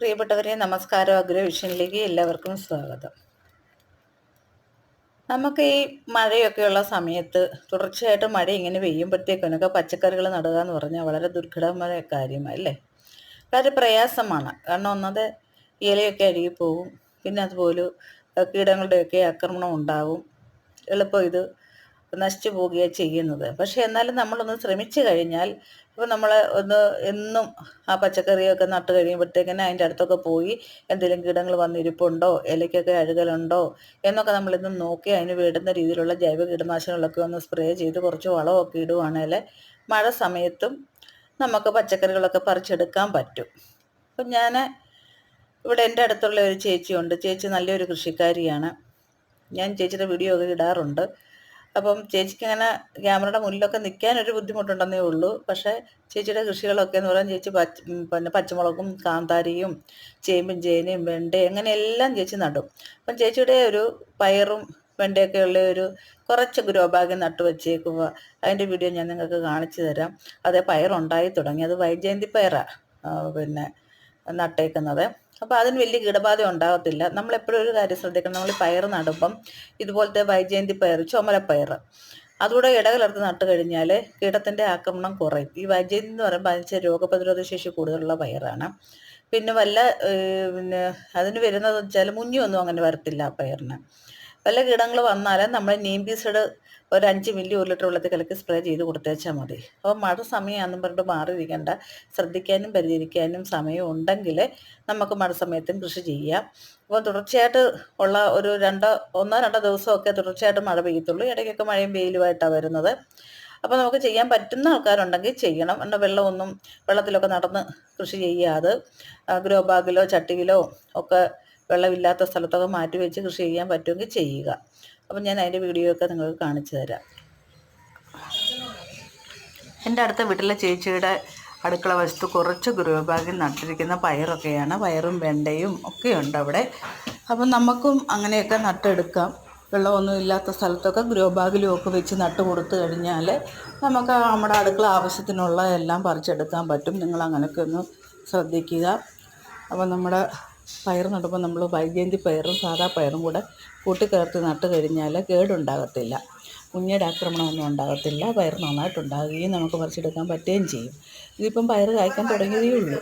പ്രിയപ്പെട്ടവരെ, നമസ്കാരം. അഗ്രവിഷനിലേക്ക് എല്ലാവർക്കും സ്വാഗതം. നമുക്ക് ഈ മഴയൊക്കെയുള്ള സമയത്ത് തുടർച്ചയായിട്ട് മഴ ഇങ്ങനെ പെയ്യുമ്പോഴത്തേക്കൊക്കെ പച്ചക്കറികൾ നടുക എന്ന് പറഞ്ഞാൽ വളരെ ദുർഘടമായ കാര്യമാണ് അല്ലേ? വളരെ പ്രയാസമാണ്. കാരണം ഒന്നത് ഇലയൊക്കെ അഴുകിപ്പോവും, പിന്നെ അതുപോലെ കീടങ്ങളുടെയൊക്കെ ആക്രമണം ഉണ്ടാവും. എളുപ്പം ഇത് നശിച്ചു പോവുകയാണ് ചെയ്യുന്നത്. പക്ഷേ എന്നാലും നമ്മളൊന്ന് ശ്രമിച്ചു കഴിഞ്ഞാൽ, ഇപ്പോൾ നമ്മൾ ഒന്ന് എന്നും ആ പച്ചക്കറിയൊക്കെ നട്ട് കഴിയുമ്പോഴത്തേക്കിന് അതിൻ്റെ അടുത്തൊക്കെ പോയി എന്തെങ്കിലും കീടങ്ങൾ വന്നിരിപ്പുണ്ടോ, ഇലയ്ക്കൊക്കെ അഴുകലുണ്ടോ എന്നൊക്കെ നമ്മളിന്ന് നോക്കി അതിന് വേണ്ടുന്ന രീതിയിലുള്ള ജൈവ കീടനാശിനികളൊക്കെ ഒന്ന് സ്പ്രേ ചെയ്ത് കുറച്ച് വളമൊക്കെ ഇടുവാണെങ്കിൽ മഴ സമയത്തും നമുക്ക് പച്ചക്കറികളൊക്കെ പറിച്ചെടുക്കാൻ പറ്റും. അപ്പം ഞാൻ ഇവിടെ എൻ്റെ അടുത്തുള്ള ഒരു ചേച്ചിയുണ്ട്. ചേച്ചി നല്ലൊരു കൃഷിക്കാരിയാണ്. ഞാൻ ചേച്ചിയുടെ വീഡിയോ ഒക്കെ ഇടാറുണ്ട്. അപ്പം ചേച്ചിക്ക് അങ്ങനെ ക്യാമറയുടെ മുന്നിലൊക്കെ നിൽക്കാനൊരു ബുദ്ധിമുട്ടുണ്ടെന്നേ ഉള്ളൂ. പക്ഷേ ചേച്ചിയുടെ കൃഷികളൊക്കെ എന്ന് പറയാൻ ചേച്ചി പിന്നെ പച്ചമുളകും കാന്താരിയും ചേമ്പും ചേനയും വെണ്ടയും അങ്ങനെ എല്ലാം ചേച്ചി നടും. അപ്പം ചേച്ചിയുടെ ഒരു പയറും വെണ്ടയൊക്കെ ഉള്ള ഒരു കുറച്ച് ഗ്രോ ബാഗ് നട്ടു വച്ചേക്കുക. അതിൻ്റെ വീഡിയോ ഞാൻ നിങ്ങൾക്ക് കാണിച്ചു തരാം. അതേ പയറുണ്ടായി തുടങ്ങി. അത് വൈജയന്തി പയറാണ് പിന്നെ നട്ടേക്കുന്നത്. അപ്പോൾ അതിന് വലിയ കീടബാധ ഉണ്ടാകത്തില്ല. നമ്മളെപ്പോഴും ഒരു കാര്യം ശ്രദ്ധിക്കണം. നമ്മൾ പയർ നടുമ്പം ഇതുപോലത്തെ വൈജയന്തി പയർ, ചുമലപ്പയർ അതുകൂടെ ഇടകലർത്ത് നട്ട് കഴിഞ്ഞാൽ കീടത്തിൻ്റെ ആക്രമണം കുറയും. ഈ വൈജയന്തി എന്ന് പറയുമ്പോൾ അതിന് രോഗപ്രതിരോധ ശേഷി കൂടുതലുള്ള പയറാണ്. പിന്നെ പിന്നെ അതിന് വരുന്നത് വെച്ചാൽ മുന്നിയൊന്നും അങ്ങനെ വരത്തില്ല ആ പയറിന്. വല്ല കീടങ്ങൾ വന്നാൽ നമ്മൾ നീം പീസഡ് ഒരു 5 മില്ലി 1 ലിറ്റർ വെള്ളത്തിൽ കലക്കി സ്പ്രേ ചെയ്ത് കൊടുത്തേച്ചാൽ മതി. അപ്പോൾ മഴ സമയമാണെന്നും പറഞ്ഞിട്ട് മാറിയിരിക്കേണ്ട. ശ്രദ്ധിക്കാനും പരിചരിക്കാനും സമയം ഉണ്ടെങ്കിൽ നമുക്ക് മഴ സമയത്തും കൃഷി ചെയ്യാം. അപ്പോൾ തുടർച്ചയായിട്ട് ഉള്ള ഒരു 1-2 ദിവസമൊക്കെ തുടർച്ചയായിട്ട് മഴ പെയ്യത്തുള്ളൂ. ഇടയ്ക്കൊക്കെ മഴയും വെയിലുമായിട്ടാണ് വരുന്നത്. അപ്പോൾ നമുക്ക് ചെയ്യാൻ പറ്റുന്ന ആൾക്കാരുണ്ടെങ്കിൽ ചെയ്യണം. എന്നാൽ വെള്ളത്തിലൊക്കെ നടന്ന് കൃഷി ചെയ്യാതെ ഗ്രോ ബാഗിലോ ചട്ടിയിലോ ഒക്കെ വെള്ളമില്ലാത്ത സ്ഥലത്തൊക്കെ മാറ്റി വെച്ച് കൃഷി ചെയ്യാൻ പറ്റുമെങ്കിൽ ചെയ്യുക. അപ്പം ഞാൻ അതിൻ്റെ വീഡിയോ ഒക്കെ നിങ്ങൾക്ക് കാണിച്ചു തരാം. എൻ്റെ അടുത്ത വീട്ടിലെ ചേച്ചിയുടെ അടുക്കള വശത്ത് കുറച്ച് ഗ്രോ ബാഗിൽ നട്ടിരിക്കുന്ന പയറൊക്കെയാണ്. പയറും വെണ്ടയും ഒക്കെയുണ്ട് അവിടെ. അപ്പം നമുക്കും അങ്ങനെയൊക്കെ നട്ടെടുക്കാം. വെള്ളമൊന്നും ഇല്ലാത്ത സ്ഥലത്തൊക്കെ ഗ്രോ ബാഗിലും ഒക്കെ വെച്ച് നട്ട് കൊടുത്തു കഴിഞ്ഞാൽ നമുക്ക് നമ്മുടെ അടുക്കള ആവശ്യത്തിനുള്ള എല്ലാം പറിച്ചെടുക്കാൻ പറ്റും. നിങ്ങൾ അങ്ങനെയൊക്കെ ഒന്ന് ശ്രദ്ധിക്കുക. അപ്പോൾ നമ്മുടെ പയർ നടുമ്പോൾ നമ്മൾ വൈജയന്തി പയറും സാദാ പയറും കൂടെ കൂട്ടിക്കലർത്തി നട്ട് കഴിഞ്ഞാൽ കേടുണ്ടാകത്തില്ല. മുഞ്ഞയുടെ ആക്രമണമൊന്നും ഉണ്ടാകത്തില്ല. പയർ നന്നായിട്ടുണ്ടാകുകയും നമുക്ക് പറിച്ചെടുക്കാൻ പറ്റുകയും ചെയ്യും. ഇതിപ്പം പയർ കായ്ക്കാൻ തുടങ്ങിയതേ ഉള്ളൂ.